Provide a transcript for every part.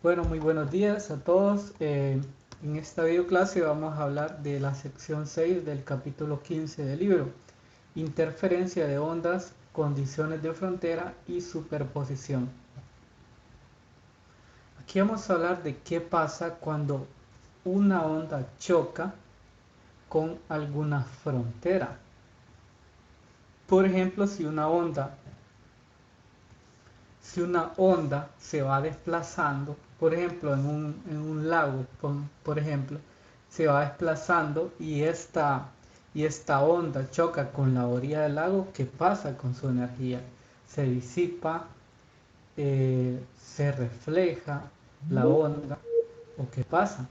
Bueno, muy buenos días a todos. En esta video clase vamos a hablar de la sección 6 del capítulo 15 del libro, interferencia de ondas, condiciones de frontera y superposición. Aquí vamos a hablar de qué pasa cuando una onda choca con alguna frontera. Por ejemplo, si una onda se va desplazando, por ejemplo, en un lago, por ejemplo, se va desplazando y esta onda choca con la orilla del lago, ¿qué pasa con su energía? Se disipa, se refleja la onda, ¿o qué pasa?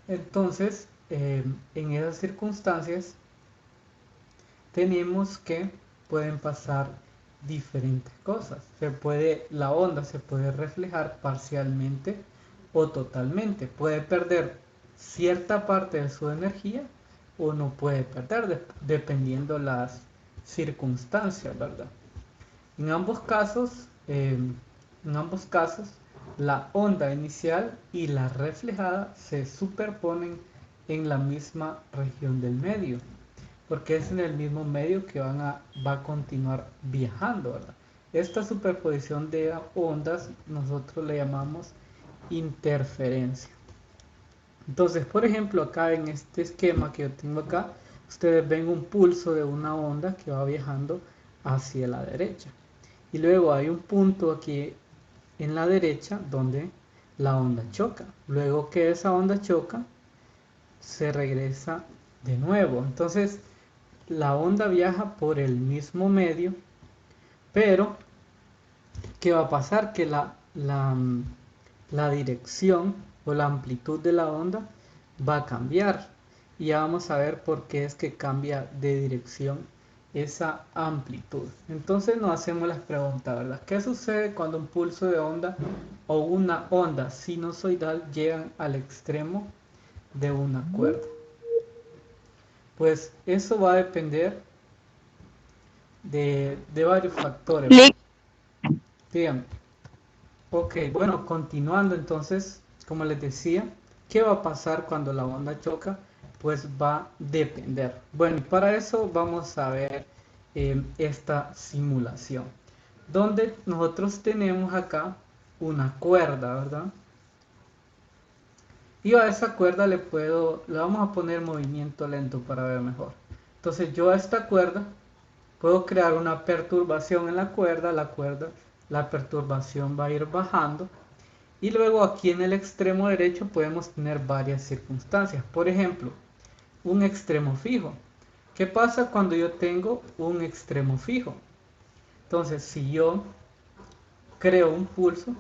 Entonces, en esas circunstancias, tenemos que pueden pasar diferentes cosas. La onda se puede reflejar parcialmente o totalmente. Puede perder cierta parte de su energía o no puede perder, dependiendo las circunstancias, ¿verdad? En ambos casos, eh, en ambos casos, la onda inicial y la reflejada se superponen en la misma región del medio, porque es en el mismo medio que va a continuar viajando, ¿verdad? Esta superposición de ondas nosotros le llamamos interferencia. Entonces, por ejemplo, acá en este esquema que yo tengo acá, ustedes ven un pulso de una onda que va viajando hacia la derecha. Y luego hay un punto aquí en la derecha donde la onda choca. Luego que esa onda choca, se regresa de nuevo. Entonces, la onda viaja por el mismo medio, pero ¿qué va a pasar? Que la dirección o la amplitud de la onda va a cambiar. Y ya vamos a ver por qué es que cambia de dirección esa amplitud. Entonces nos hacemos las preguntas, ¿verdad? ¿Qué sucede cuando un pulso de onda o una onda sinusoidal llegan al extremo de una cuerda? Pues eso va a depender de varios factores, ¿verdad? Dígame. Ok, bueno, continuando entonces, como les decía, ¿qué va a pasar cuando la onda choca? Pues va a depender. Bueno, y para eso vamos a ver esta simulación, donde nosotros tenemos acá una cuerda, ¿verdad? Y a esa cuerda le vamos a poner movimiento lento para ver mejor. Entonces yo a esta cuerda puedo crear una perturbación en la perturbación va a ir bajando. Y luego aquí en el extremo derecho podemos tener varias circunstancias. Por ejemplo, un extremo fijo. ¿Qué pasa cuando yo tengo un extremo fijo? Entonces, si yo creo un pulso,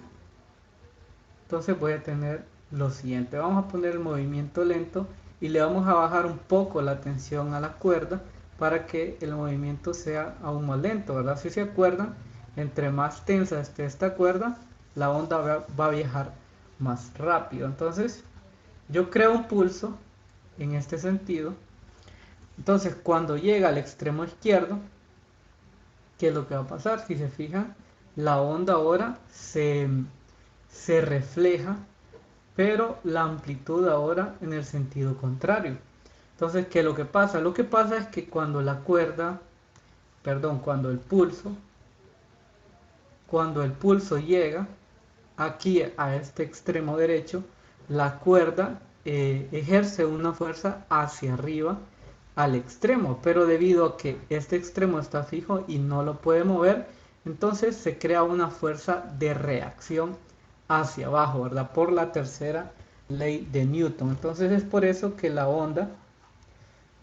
entonces voy a tener lo siguiente. Vamos a poner el movimiento lento y le vamos a bajar un poco la tensión a la cuerda para que el movimiento sea aún más lento, ¿verdad? Si se acuerdan, entre más tensa esté esta cuerda, la onda va a viajar más rápido. Entonces, yo creo un pulso en este sentido. Entonces, cuando llega al extremo izquierdo, ¿qué es lo que va a pasar? Si se fijan, la onda ahora se refleja, pero la amplitud ahora en el sentido contrario. Entonces, ¿qué es lo que pasa? Lo que pasa es que cuando el pulso llega aquí a este extremo derecho, la cuerda ejerce una fuerza hacia arriba al extremo, pero debido a que este extremo está fijo y no lo puede mover, entonces se crea una fuerza de reacción hacia abajo, ¿verdad? Por la tercera ley de Newton. Entonces es por eso que la onda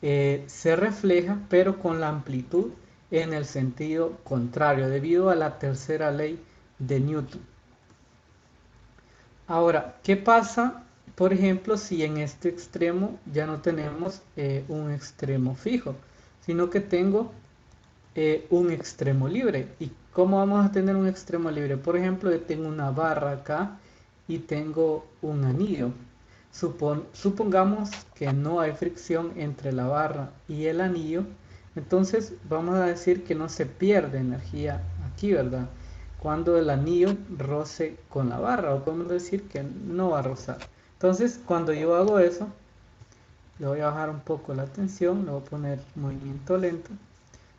se refleja, pero con la amplitud en el sentido contrario, debido a la tercera ley de Newton. Ahora, ¿qué pasa, por ejemplo, si en este extremo ya no tenemos un extremo fijo, sino que tengo un extremo libre? ¿Y cómo vamos a tener un extremo libre? Por ejemplo, yo tengo una barra acá y tengo un anillo. Supongamos que no hay fricción entre la barra y el anillo, entonces vamos a decir que no se pierde energía aquí, ¿verdad? cuando el anillo roce con la barra, o podemos decir que no va a rozar. Entonces, cuando yo hago eso, le voy a bajar un poco la tensión, le voy a poner movimiento lento.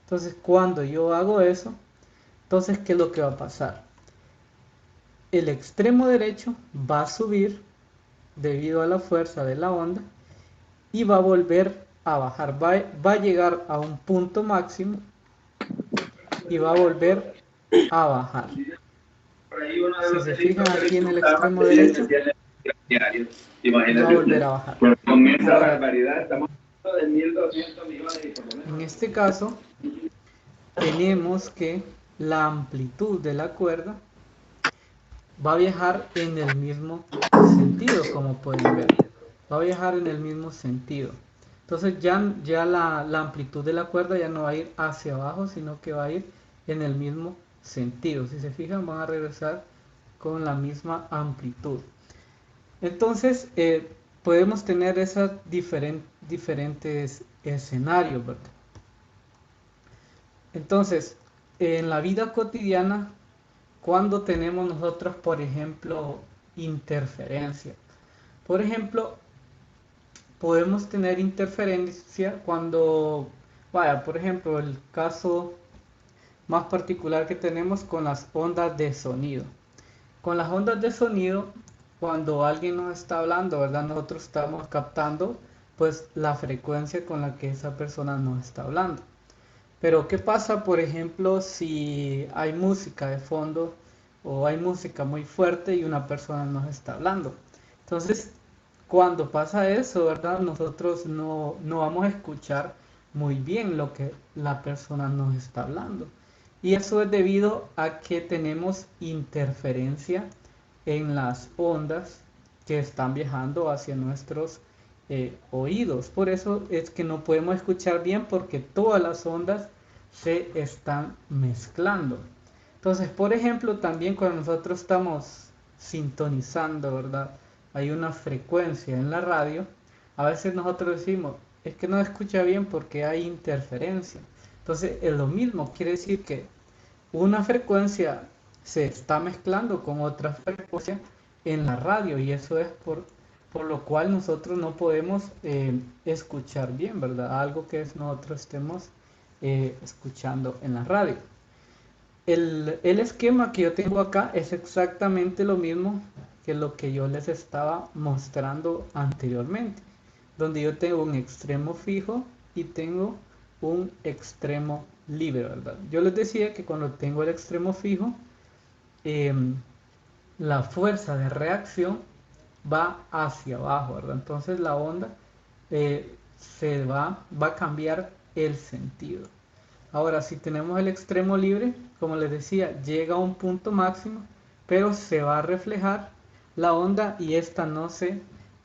Entonces, cuando yo hago eso, entonces, ¿qué es lo que va a pasar? El extremo derecho va a subir debido a la fuerza de la onda y va a volver a bajar, va a llegar a un punto máximo y va a volver a bajar. Si se fijan aquí en el extremo derecho, va a volver a bajar. Ahora, en este caso, tenemos que la amplitud de la cuerda va a viajar en el mismo sentido, como pueden ver. Va a viajar en el mismo sentido. Entonces ya la amplitud de la cuerda ya no va a ir hacia abajo, sino que va a ir en el mismo sentido. Si se fijan, van a regresar con la misma amplitud. Entonces, podemos tener esos diferentes escenarios, ¿verdad? Entonces, en la vida cotidiana, cuando tenemos nosotros, por ejemplo, interferencia. Por ejemplo, podemos tener interferencia cuando, vaya, por ejemplo, el caso más particular que tenemos con las ondas de sonido. Con las ondas de sonido, cuando alguien nos está hablando, ¿verdad? Nosotros estamos captando pues la frecuencia con la que esa persona nos está hablando. Pero ¿qué pasa, por ejemplo, si hay música de fondo o hay música muy fuerte y una persona nos está hablando? Entonces, cuando pasa eso, ¿verdad? Nosotros no vamos a escuchar muy bien lo que la persona nos está hablando. Y eso es debido a que tenemos interferencia en las ondas que están viajando hacia nuestros oídos. Por eso es que no podemos escuchar bien, porque todas las ondas se están mezclando. Entonces, por ejemplo, también cuando nosotros estamos sintonizando, ¿verdad? Hay una frecuencia en la radio. A veces nosotros decimos, es que no escucha bien porque hay interferencia. Entonces, es lo mismo, quiere decir que una frecuencia se está mezclando con otra frecuencia en la radio, y eso es por lo cual nosotros no podemos escuchar bien, ¿verdad? Algo que nosotros estemos escuchando en la radio. El esquema que yo tengo acá es exactamente lo mismo que lo que yo les estaba mostrando anteriormente, donde yo tengo un extremo fijo y tengo un extremo libre, ¿verdad? Yo les decía que cuando tengo el extremo fijo, la fuerza de reacción va hacia abajo, ¿verdad? Entonces la onda va a cambiar el sentido. Ahora, si tenemos el extremo libre, como les decía, llega a un punto máximo, pero se va a reflejar la onda y esta no se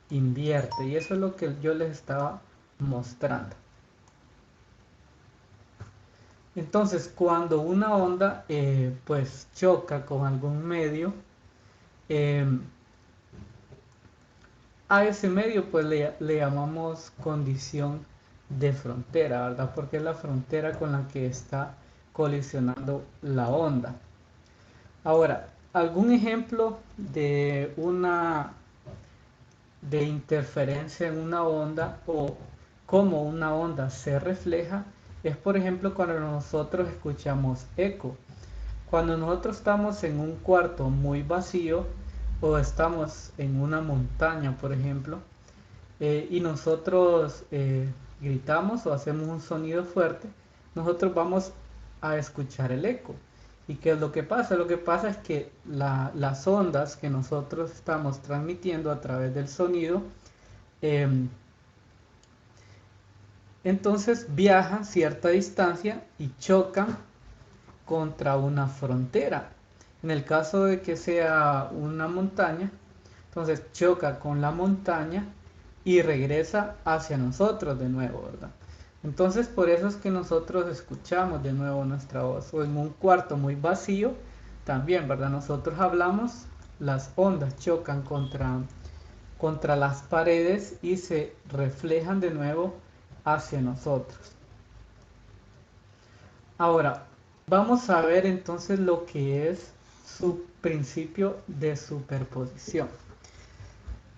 invierte. Y eso es lo que yo les estaba mostrando. Entonces, cuando una onda pues choca con algún medio, eh, a ese medio pues le llamamos condición de frontera, ¿verdad? Porque es la frontera con la que está colisionando la onda. Ahora, algún ejemplo de interferencia en una onda, o cómo una onda se refleja, es por ejemplo cuando nosotros escuchamos eco. Cuando nosotros estamos en un cuarto muy vacío o estamos en una montaña, por ejemplo, y nosotros gritamos o hacemos un sonido fuerte, nosotros vamos a escuchar el eco. ¿Y qué es lo que pasa? Lo que pasa es que las ondas que nosotros estamos transmitiendo a través del sonido, eh, entonces viajan cierta distancia y chocan contra una frontera. En el caso de que sea una montaña, entonces choca con la montaña y regresa hacia nosotros de nuevo, ¿verdad? Entonces por eso es que nosotros escuchamos de nuevo nuestra voz. O en un cuarto muy vacío también, ¿verdad? Nosotros hablamos, las ondas chocan contra las paredes y se reflejan de nuevo hacia nosotros. Ahora, vamos a ver entonces lo que es su principio de superposición.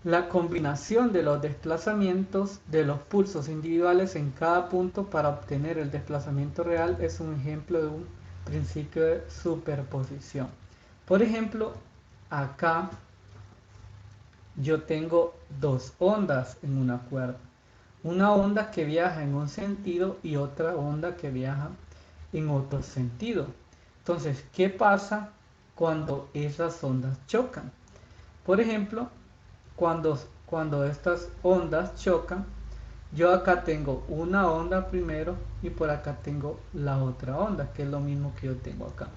La combinación de los desplazamientos de los pulsos individuales en cada punto para obtener el desplazamiento real es un ejemplo de un principio de superposición. Por ejemplo, acá yo tengo dos ondas en una cuerda. Una onda que viaja en un sentido y otra onda que viaja en otro sentido. Entonces, ¿qué pasa cuando esas ondas chocan? Por ejemplo, cuando estas ondas chocan, yo acá tengo una onda primero y por acá tengo la otra onda, que es lo mismo que yo tengo acá.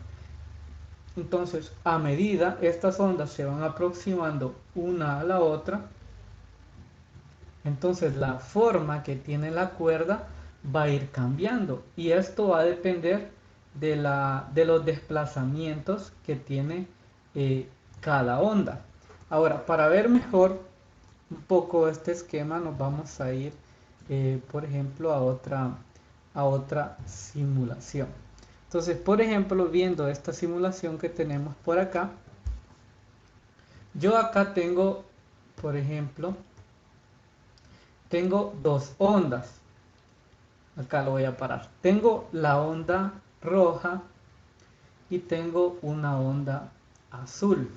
Entonces, a medida estas ondas se van aproximando una a la otra, entonces la forma que tiene la cuerda va a ir cambiando y esto va a depender de los desplazamientos que tiene cada onda. Ahora, para ver mejor un poco este esquema, nos vamos a ir, por ejemplo, a otra simulación. Entonces, por ejemplo, viendo esta simulación que tenemos por acá, yo acá tengo, por ejemplo, tengo dos ondas. Acá lo voy a parar. Tengo la onda roja y tengo una onda azul.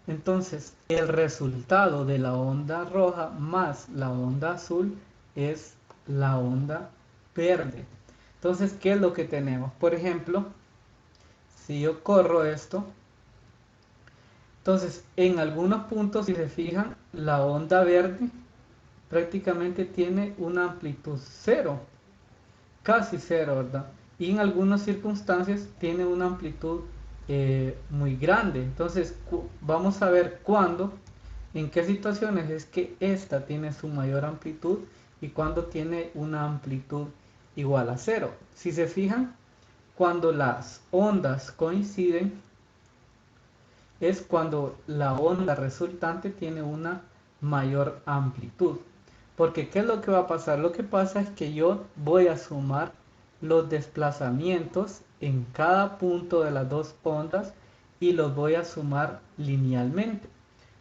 Entonces, el resultado de la onda roja más la onda azul es la onda verde. Entonces, ¿qué es lo que tenemos? Por ejemplo, si yo corro esto, entonces en algunos puntos, si se fijan, la onda verde prácticamente tiene una amplitud cero, casi cero, ¿verdad? Y en algunas circunstancias tiene una amplitud muy grande. Entonces, vamos a ver cuándo, en qué situaciones es que esta tiene su mayor amplitud y cuándo tiene una amplitud igual a cero. Si se fijan, cuando las ondas coinciden, es cuando la onda resultante tiene una mayor amplitud. Porque ¿qué es lo que va a pasar? Lo que pasa es que yo voy a sumar los desplazamientos en cada punto de las dos ondas y los voy a sumar linealmente.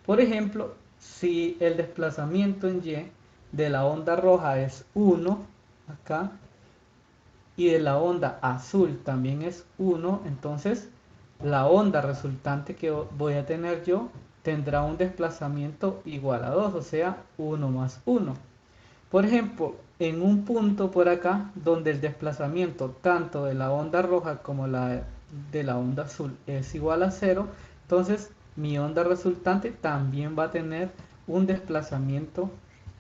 Por ejemplo, si el desplazamiento en Y de la onda roja es 1, acá, y de la onda azul también es 1, entonces la onda resultante que voy a tener yo tendrá un desplazamiento igual a 2, o sea, 1 más 1. Por ejemplo, en un punto por acá, donde el desplazamiento tanto de la onda roja como de la onda azul es igual a 0, entonces mi onda resultante también va a tener un desplazamiento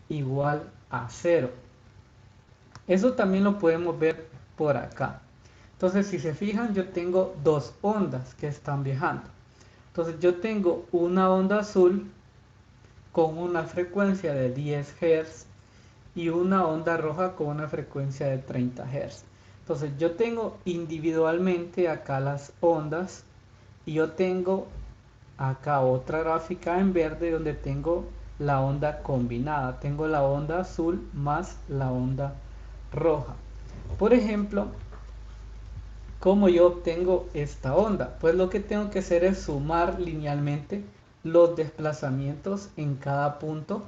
igual a 0. Eso también lo podemos ver por acá. Entonces, si se fijan, yo tengo dos ondas que están viajando. Entonces, yo tengo una onda azul con una frecuencia de 10 Hz y una onda roja con una frecuencia de 30 Hz. Entonces, yo tengo individualmente acá las ondas y yo tengo acá otra gráfica en verde donde tengo la onda combinada. Tengo la onda azul más la onda roja. Por ejemplo, ¿cómo yo obtengo esta onda? Pues lo que tengo que hacer es sumar linealmente los desplazamientos en cada punto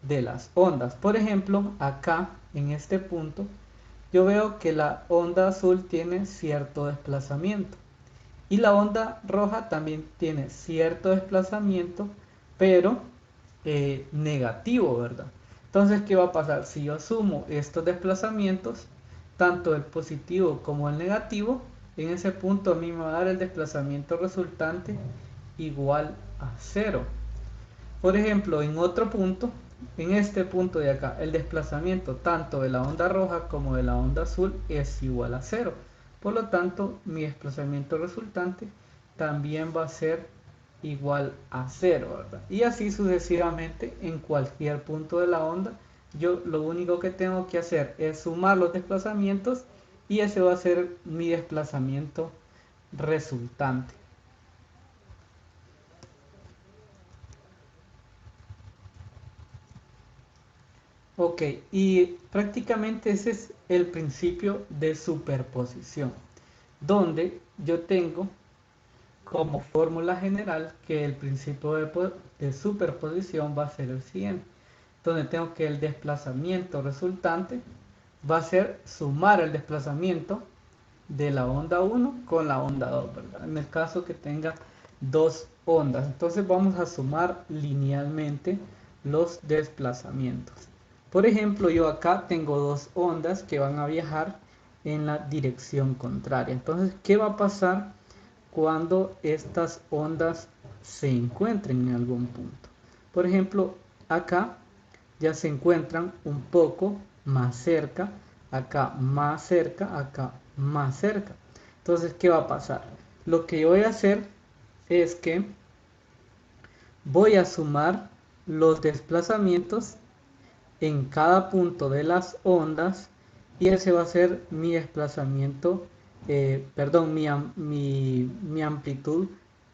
de las ondas. Por ejemplo, acá en este punto, yo veo que la onda azul tiene cierto desplazamiento y la onda roja también tiene cierto desplazamiento, pero negativo, ¿verdad? Entonces, ¿qué va a pasar? Si yo sumo estos desplazamientos, tanto el positivo como el negativo, en ese punto a mí me va a dar el desplazamiento resultante igual a 0. Por ejemplo, en otro punto, en este punto de acá, el desplazamiento tanto de la onda roja como de la onda azul es igual a 0. Por lo tanto, mi desplazamiento resultante también va a ser igual a 0, ¿verdad? Y así sucesivamente en cualquier punto de la onda, yo lo único que tengo que hacer es sumar los desplazamientos y ese va a ser mi desplazamiento resultante. Ok, y prácticamente ese es el principio de superposición, donde yo tengo como fórmula general que el principio de superposición va a ser el siguiente, donde tengo que el desplazamiento resultante va a ser sumar el desplazamiento de la onda 1 con la onda 2, ¿verdad? En el caso que tenga dos ondas, entonces vamos a sumar linealmente los desplazamientos. Por ejemplo, yo acá tengo dos ondas que van a viajar en la dirección contraria. Entonces, ¿qué va a pasar cuando estas ondas se encuentren en algún punto? Por ejemplo, acá ya se encuentran un poco más cerca, acá más cerca, acá más cerca. Entonces, ¿qué va a pasar? Lo que yo voy a hacer es que voy a sumar los desplazamientos en cada punto de las ondas y ese va a ser mi desplazamiento, perdón, mi amplitud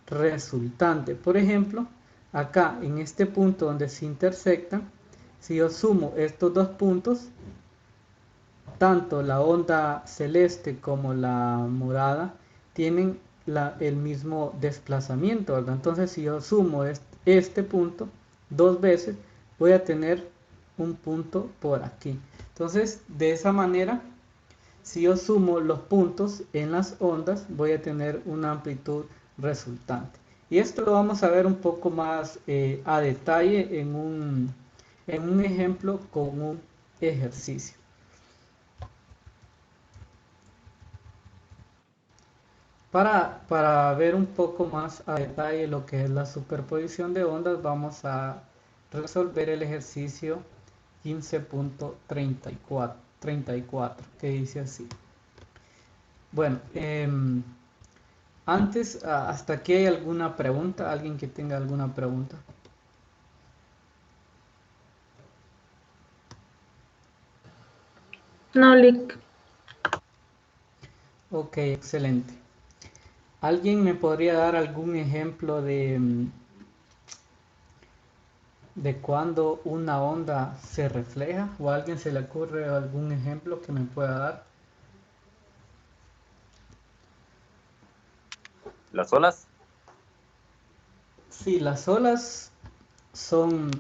resultante. Por ejemplo, acá en este punto donde se intersectan, si yo sumo estos dos puntos, tanto la onda celeste como la morada tienen el mismo desplazamiento, ¿verdad? Entonces, si yo sumo este punto dos veces, voy a tener un punto por aquí. Entonces, de esa manera, si yo sumo los puntos en las ondas, voy a tener una amplitud resultante. Y esto lo vamos a ver un poco más a detalle en un ejemplo con un ejercicio. Para ver un poco más a detalle lo que es la superposición de ondas, vamos a resolver el ejercicio 15.34, que dice así. Bueno, antes, hasta aquí hay alguna pregunta, alguien que tenga alguna pregunta. No, Lick. Ok, excelente. ¿Alguien me podría dar algún ejemplo de cuando una onda se refleja? ¿O a alguien se le ocurre algún ejemplo que me pueda dar? ¿Las olas? Sí, las olas son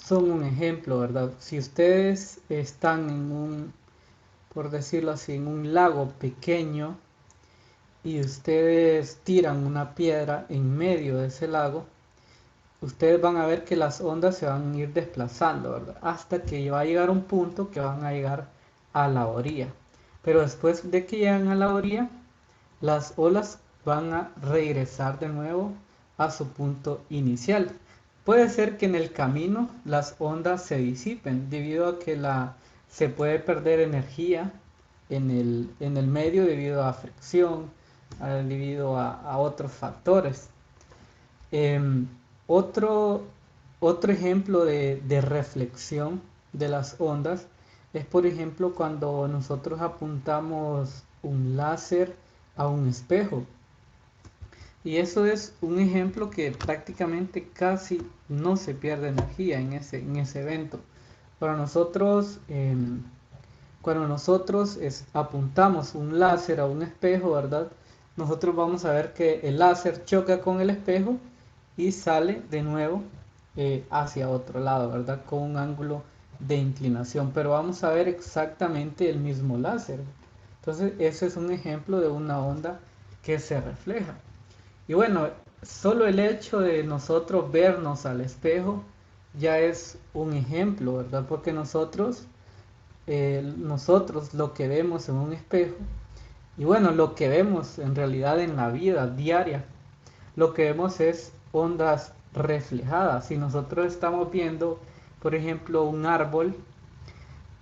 un ejemplo, ¿verdad? Si ustedes están por decirlo así, en un lago pequeño y ustedes tiran una piedra en medio de ese lago, ustedes van a ver que las ondas se van a ir desplazando, ¿verdad? Hasta que va a llegar un punto que van a llegar a la orilla. Pero después de que llegan a la orilla, las olas van a regresar de nuevo a su punto inicial. Puede ser que en el camino las ondas se disipen debido a que se puede perder energía en el medio debido a fricción, debido a otros factores. Em, otro, otro ejemplo de reflexión de las ondas es, por ejemplo, cuando nosotros apuntamos un láser a un espejo. Y eso es un ejemplo que prácticamente casi no se pierde energía en ese evento. Para nosotros, cuando nosotros apuntamos un láser a un espejo, ¿verdad? Nosotros vamos a ver que el láser choca con el espejo y sale de nuevo hacia otro lado, ¿verdad? Con un ángulo de inclinación. Pero vamos a ver exactamente el mismo láser. Entonces, ese es un ejemplo de una onda que se refleja. Y bueno, solo el hecho de nosotros vernos al espejo ya es un ejemplo, ¿verdad? Porque nosotros lo que vemos en un espejo, y bueno, lo que vemos en realidad en la vida diaria, lo que vemos es ondas reflejadas. Si nosotros estamos viendo, por ejemplo, un árbol,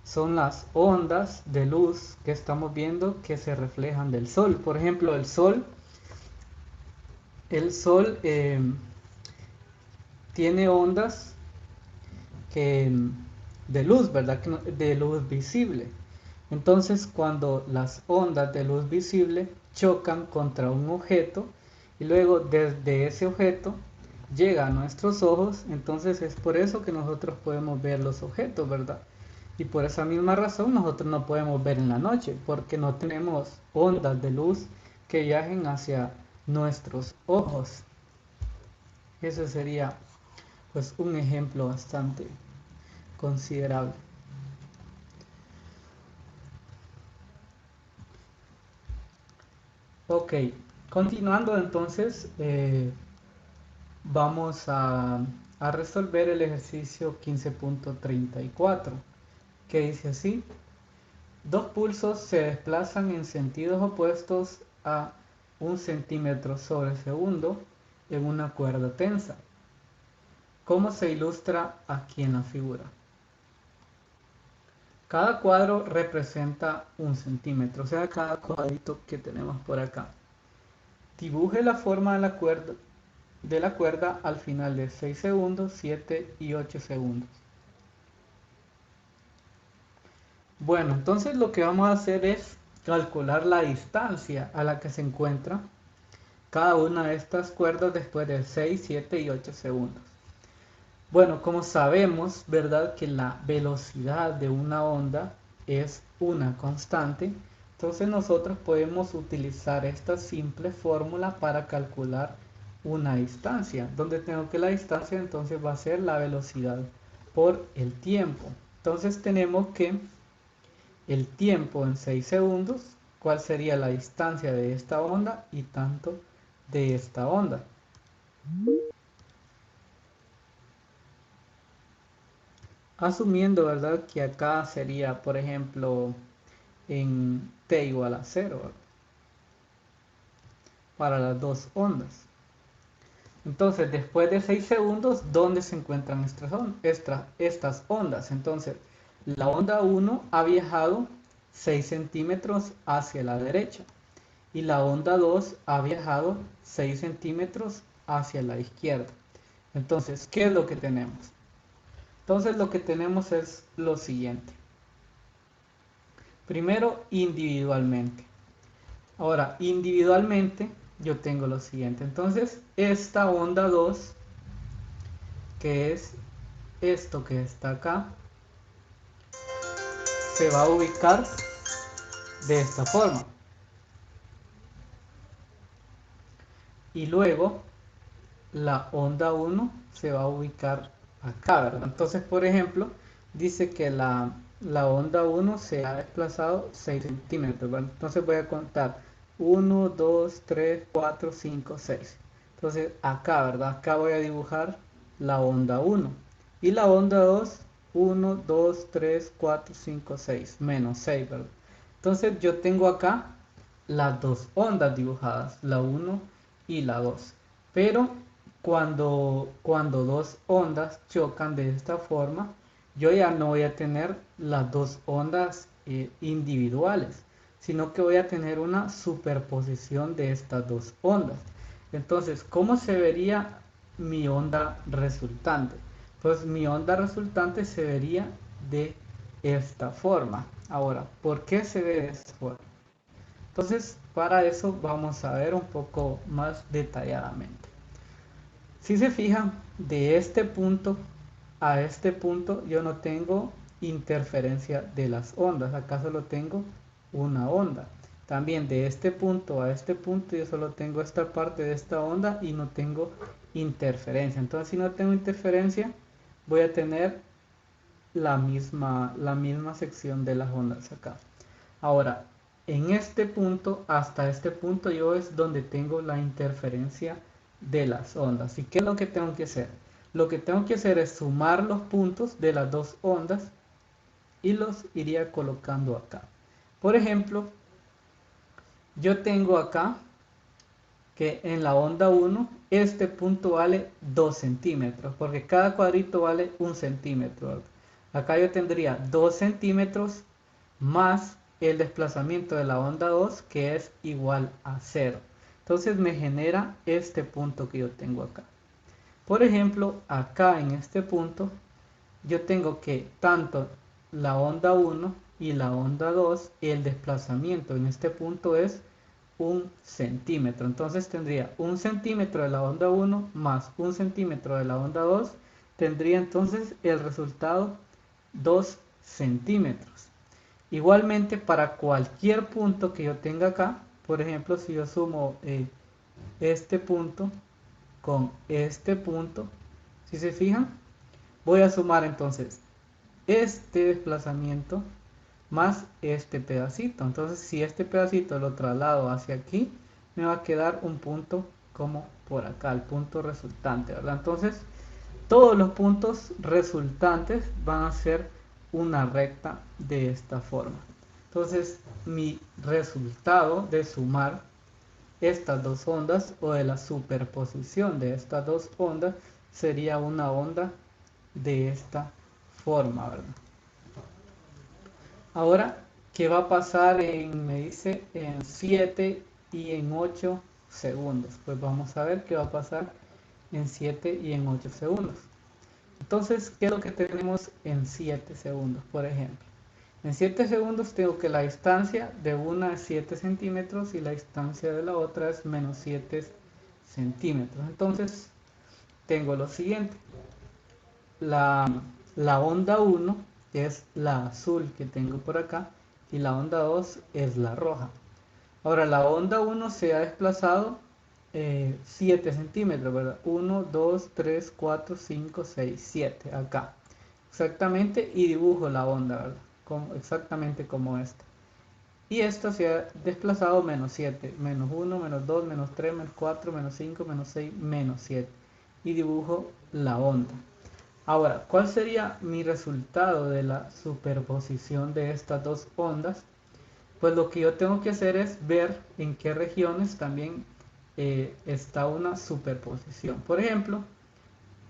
son las ondas de luz que estamos viendo que se reflejan del sol. Por ejemplo, el sol tiene ondas que, de luz, ¿verdad? De luz visible. Entonces, cuando las ondas de luz visible chocan contra un objeto y luego desde ese objeto llega a nuestros ojos, entonces es por eso que nosotros podemos ver los objetos, ¿verdad? Y por esa misma razón nosotros no podemos ver en la noche, porque no tenemos ondas de luz que viajen hacia nuestros ojos. Ese sería pues un ejemplo bastante considerable. Ok, continuando entonces, vamos a resolver el ejercicio 15.34, que dice así: dos pulsos se desplazan en sentidos opuestos a 1 centímetro sobre segundo en una cuerda tensa. ¿Cómo se ilustra aquí en la figura? Cada cuadro representa 1 centímetro, o sea, cada cuadrito que tenemos por acá. Dibuje la forma de la cuerda al final de 6 segundos, 7 y 8 segundos. Bueno, entonces lo que vamos a hacer es calcular la distancia a la que se encuentra cada una de estas cuerdas después de 6, 7 y 8 segundos. Bueno, como sabemos, ¿verdad?, que la velocidad de una onda es una constante, entonces nosotros podemos utilizar esta simple fórmula para calcular una distancia, donde tengo que la distancia entonces va a ser la velocidad por el tiempo. Entonces tenemos que el tiempo en 6 segundos, cuál sería la distancia de esta onda y tanto de esta onda. Asumiendo, ¿verdad?, que acá sería, por ejemplo, en t igual a 0, ¿verdad?, para las dos ondas. Entonces, después de 6 segundos, ¿dónde se encuentran estas ondas? Entonces, la onda 1 ha viajado 6 centímetros hacia la derecha y la onda 2 ha viajado 6 centímetros hacia la izquierda. Entonces, ¿qué es lo que tenemos? Entonces, lo que tenemos es lo siguiente. Primero, individualmente. Ahora, individualmente, yo tengo lo siguiente. Entonces, esta onda 2, que es esto que está acá, se va a ubicar de esta forma. Y luego, la onda 1 se va a ubicar acá, ¿verdad? Entonces, por ejemplo, dice que la onda 1 se ha desplazado 6 centímetros, ¿verdad? Entonces voy a contar 1, 2, 3, 4, 5, 6. Entonces acá, ¿verdad? Acá voy a dibujar la onda 1. Y la onda 2, 1, 2, 3, 4, 5, 6. Menos 6, ¿verdad? Entonces yo tengo acá las dos ondas dibujadas, la 1 y la 2. Pero cuando dos ondas chocan de esta forma, yo ya no voy a tener las dos ondas individuales, sino que voy a tener una superposición de estas dos ondas. Entonces, ¿cómo se vería mi onda resultante? Pues mi onda resultante se vería de esta forma. Ahora, ¿por qué se ve de esta forma? Entonces, para eso vamos a ver un poco más detalladamente. Si se fijan, de este punto a este punto yo no tengo interferencia de las ondas, acá solo tengo una onda. También de este punto a este punto yo solo tengo esta parte de esta onda y no tengo interferencia. Entonces, si no tengo interferencia, voy a tener la misma sección de las ondas acá. Ahora, en este punto hasta este punto yo es donde tengo la interferencia de las ondas. ¿Y qué es lo que tengo que hacer? Lo que tengo que hacer es sumar los puntos de las dos ondas y los iría colocando acá. Por ejemplo, yo tengo acá que en la onda 1 este punto vale 2 centímetros, porque cada cuadrito vale 1 centímetro, ¿verdad? Acá yo tendría 2 centímetros más el desplazamiento de la onda 2, que es igual a 0. Entonces me genera este punto que yo tengo acá. Por ejemplo, acá en este punto, yo tengo que tanto la onda 1 y la onda 2, el desplazamiento en este punto es 1 centímetro. Entonces tendría 1 centímetro de la onda 1 más 1 centímetro de la onda 2. Tendría entonces el resultado 2 centímetros. Igualmente para cualquier punto que yo tenga acá, por ejemplo, si yo sumo este punto con este punto. Si se fijan, voy a sumar entonces este desplazamiento más este pedacito. Entonces, si este pedacito lo traslado hacia aquí, me va a quedar un punto como por acá, el punto resultante, ¿verdad? Entonces, todos los puntos resultantes van a ser una recta de esta forma. Entonces, mi resultado de sumar estas dos ondas o de la superposición de estas dos ondas sería una onda de esta forma, ¿verdad? Ahora, ¿qué va a pasar me dice, en 7 y en 8 segundos? Pues vamos a ver qué va a pasar en 7 y en 8 segundos. Entonces, ¿qué es lo que tenemos en 7 segundos, por ejemplo? En 7 segundos tengo que la distancia de una es 7 centímetros y la distancia de la otra es menos 7 centímetros. Entonces, tengo lo siguiente. La onda 1 es la azul que tengo por acá y la onda 2 es la roja. Ahora, la onda 1 se ha desplazado 7 centímetros, ¿verdad? 1, 2, 3, 4, 5, 6, 7, acá. Exactamente, y dibujo la onda, ¿verdad? Exactamente como esta. Y esto se ha desplazado menos 7, menos 1, menos 2, menos 3, menos 4, menos 5, menos 6, menos 7. Y dibujo la onda. Ahora, ¿cuál sería mi resultado de la superposición de estas dos ondas? Pues lo que yo tengo que hacer es ver en qué regiones también está una superposición. Por ejemplo,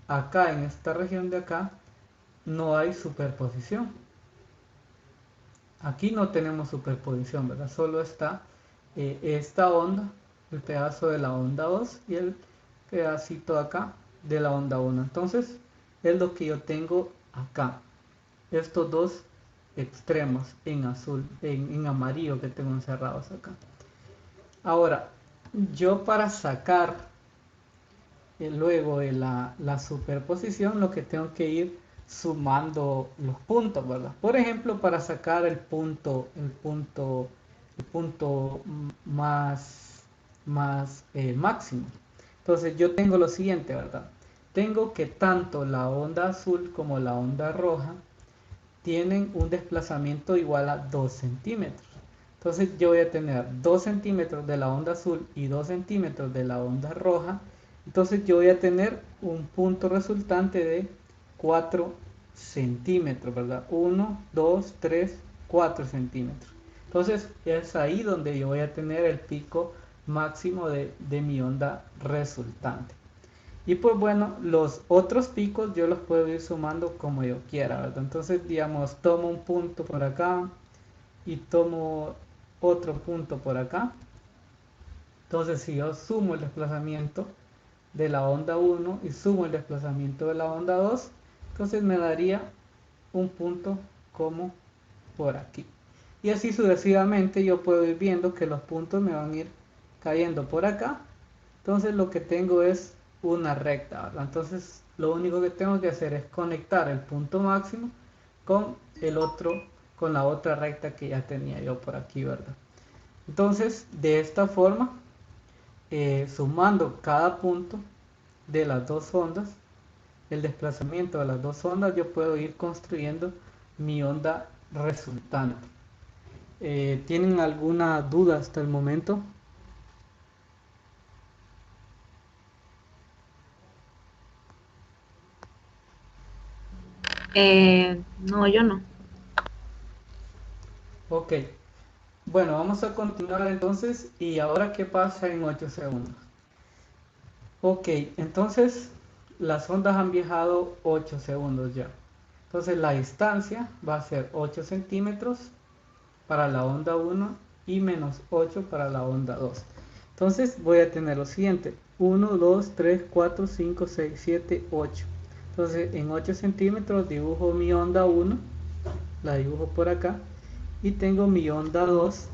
acá en esta región de acá no hay superposición. Aquí no tenemos superposición, ¿verdad? Solo está esta onda, el pedazo de la onda 2 y el pedacito acá de la onda 1. Entonces, es lo que yo tengo acá. Estos dos extremos en azul, en amarillo que tengo encerrados acá. Ahora, yo para sacar luego de la superposición, lo que tengo que ir sumando los puntos, ¿verdad? Por ejemplo, para sacar el punto más máximo. Entonces yo tengo lo siguiente, ¿verdad? Tengo que tanto la onda azul como la onda roja tienen un desplazamiento igual a 2 centímetros. Entonces yo voy a tener 2 centímetros de la onda azul y 2 centímetros de la onda roja. Entonces yo voy a tener un punto resultante de 4 centímetros, ¿verdad? 1, 2, 3, 4 centímetros. Entonces es ahí donde yo voy a tener el pico máximo de mi onda resultante. Y pues bueno, los otros picos yo los puedo ir sumando como yo quiera, ¿verdad? Entonces, digamos, tomo un punto por acá y tomo otro punto por acá. Entonces, si yo sumo el desplazamiento de la onda 1 y sumo el desplazamiento de la onda 2, entonces me daría un punto como por aquí. Y así sucesivamente yo puedo ir viendo que los puntos me van a ir cayendo por acá. Entonces lo que tengo es una recta, ¿verdad? Entonces lo único que tengo que hacer es conectar el punto máximo con el otro, con la otra recta que ya tenía yo por aquí, ¿verdad? Entonces de esta forma, sumando cada punto de las dos ondas, el desplazamiento de las dos ondas, yo puedo ir construyendo mi onda resultante. ¿Tienen alguna duda hasta el momento? No, yo no. Ok, bueno, vamos a continuar entonces. ¿Y ahora qué pasa en 8 segundos? Ok, entonces las ondas han viajado 8 segundos ya. Entonces la distancia va a ser 8 centímetros para la onda 1 y menos 8 para la onda 2. Entonces voy a tener lo siguiente: 1, 2, 3, 4, 5, 6, 7, 8. Entonces en 8 centímetros dibujo mi onda 1, la dibujo por acá, y tengo mi onda 2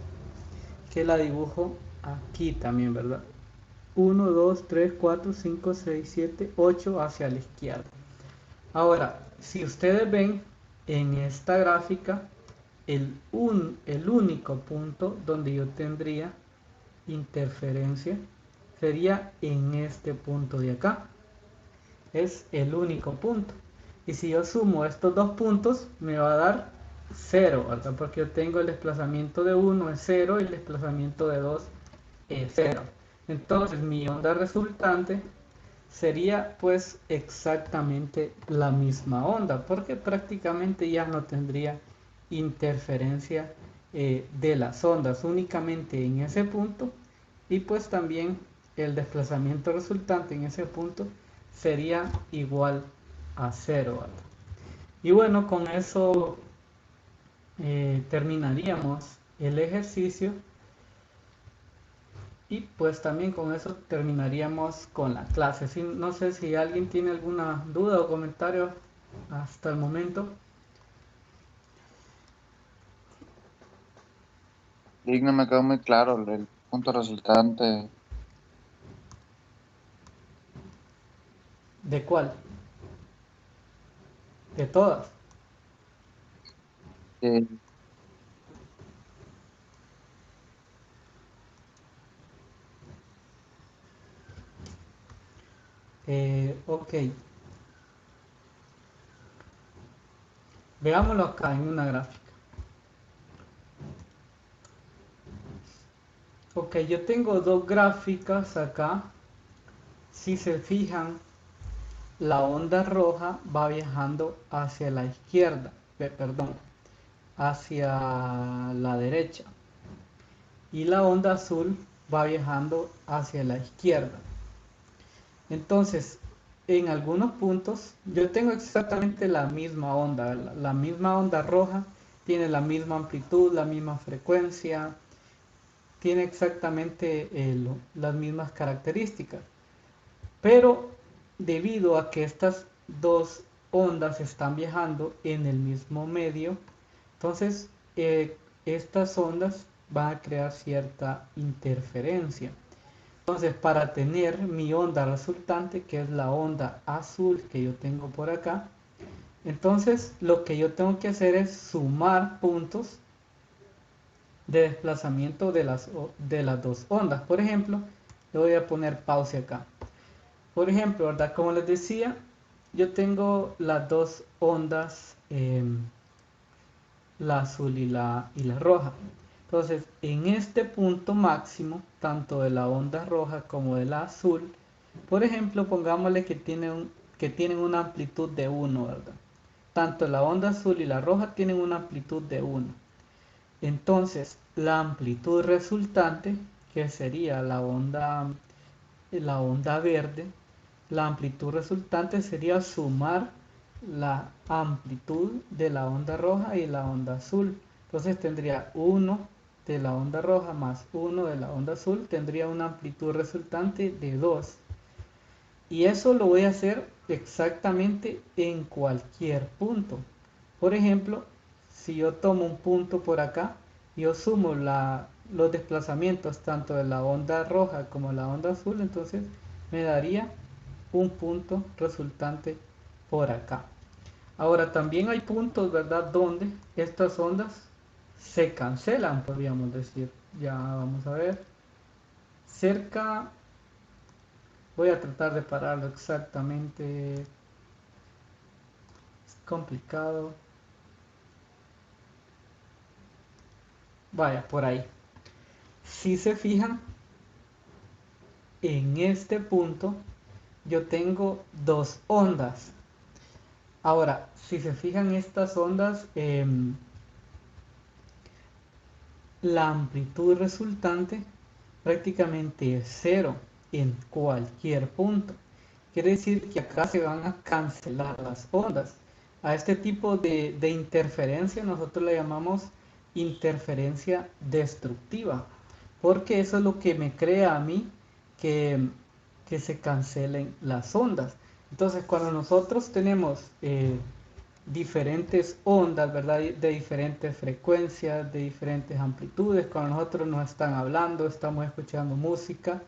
que la dibujo aquí también, ¿verdad? 1, 2, 3, 4, 5, 6, 7, 8 hacia la izquierda. Ahora, si ustedes ven en esta gráfica, el único punto donde yo tendría interferencia sería en este punto de acá. Es el único punto. Y si yo sumo estos dos puntos, me va a dar 0, ¿verdad? Porque yo tengo el desplazamiento de 1 es 0 y el desplazamiento de 2 es 0. Entonces mi onda resultante sería pues exactamente la misma onda, porque prácticamente ya no tendría interferencia de las ondas, únicamente en ese punto, y pues también el desplazamiento resultante en ese punto sería igual a 0, ¿verdad? Y bueno, con eso terminaríamos el ejercicio. Y pues también con eso terminaríamos con la clase. Sí, no sé si alguien tiene alguna duda o comentario hasta el momento. Y no me quedó muy claro el punto resultante. ¿De cuál? De todas. eh, Ok, veámoslo acá en una gráfica. Ok, yo tengo dos gráficas acá. Si se fijan, la onda roja va viajando hacia la izquierda, perdón, hacia la derecha. Y la onda azul va viajando hacia la izquierda. Entonces, en algunos puntos, yo tengo exactamente la misma onda. La misma onda roja tiene la misma amplitud, la misma frecuencia, tiene exactamente las mismas características. Pero debido a que estas dos ondas están viajando en el mismo medio, entonces estas ondas van a crear cierta interferencia. Entonces, para tener mi onda resultante, que es la onda azul que yo tengo por acá, entonces lo que yo tengo que hacer es sumar puntos de desplazamiento de las dos ondas. Por ejemplo, le voy a poner pausa acá. Por ejemplo, ¿verdad? Como les decía, yo tengo las dos ondas, la azul y la roja. Entonces, en este punto máximo, tanto de la onda roja como de la azul, por ejemplo, pongámosle que tienen una amplitud de 1, ¿verdad? Tanto la onda azul y la roja tienen una amplitud de 1. Entonces, la amplitud resultante, que sería la onda verde, la amplitud resultante sería sumar la amplitud de la onda roja y la onda azul. Entonces tendría 1 de la onda roja más 1 de la onda azul, tendría una amplitud resultante de 2. Y eso lo voy a hacer exactamente en cualquier punto. Por ejemplo, si yo tomo un punto por acá, yo sumo los desplazamientos tanto de la onda roja como la onda azul, entonces me daría un punto resultante por acá. Ahora también hay puntos, ¿verdad?, donde estas ondas se cancelan, podríamos decir. Ya vamos a ver. Cerca, voy a tratar de pararlo exactamente. Es complicado. Vaya, por ahí. Si se fijan, en este punto yo tengo dos ondas. Ahora, si se fijan estas ondas, la amplitud resultante prácticamente es cero en cualquier punto. Quiere decir que acá se van a cancelar las ondas. A este tipo de interferencia nosotros le llamamos interferencia destructiva, porque eso es lo que me crea a mí que, que se cancelen las ondas. Entonces, cuando nosotros tenemos diferentes ondas, ¿verdad? De diferentes frecuencias, de diferentes amplitudes, cuando nosotros nos están hablando, estamos escuchando música,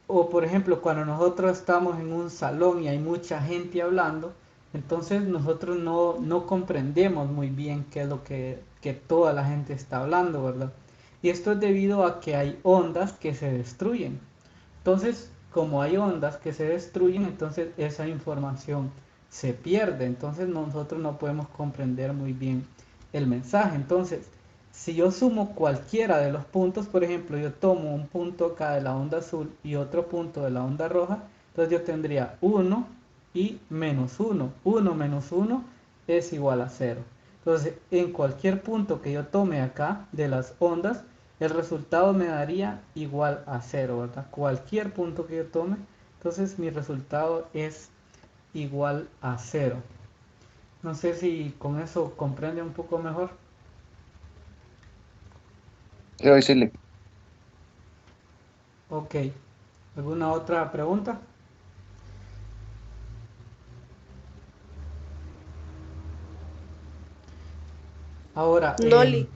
o por ejemplo, cuando nosotros estamos en un salón y hay mucha gente hablando, entonces nosotros no comprendemos muy bien qué es lo que toda la gente está hablando, ¿verdad? Y esto es debido a que hay ondas que se destruyen. Entonces, como hay ondas que se destruyen, entonces esa información se pierde. Entonces nosotros no podemos comprender muy bien el mensaje. Entonces, si yo sumo cualquiera de los puntos, por ejemplo, yo tomo un punto acá de la onda azul y otro punto de la onda roja, entonces yo tendría 1 y menos 1. 1 menos 1 es igual a 0. Entonces, en cualquier punto que yo tome acá de las ondas, el resultado me daría igual a 0, ¿verdad? Cualquier punto que yo tome, entonces mi resultado es igual a 0. No sé si con eso comprende un poco mejor. Quiero decirle, Ok. ¿Alguna otra pregunta? Ahora, No, Lick.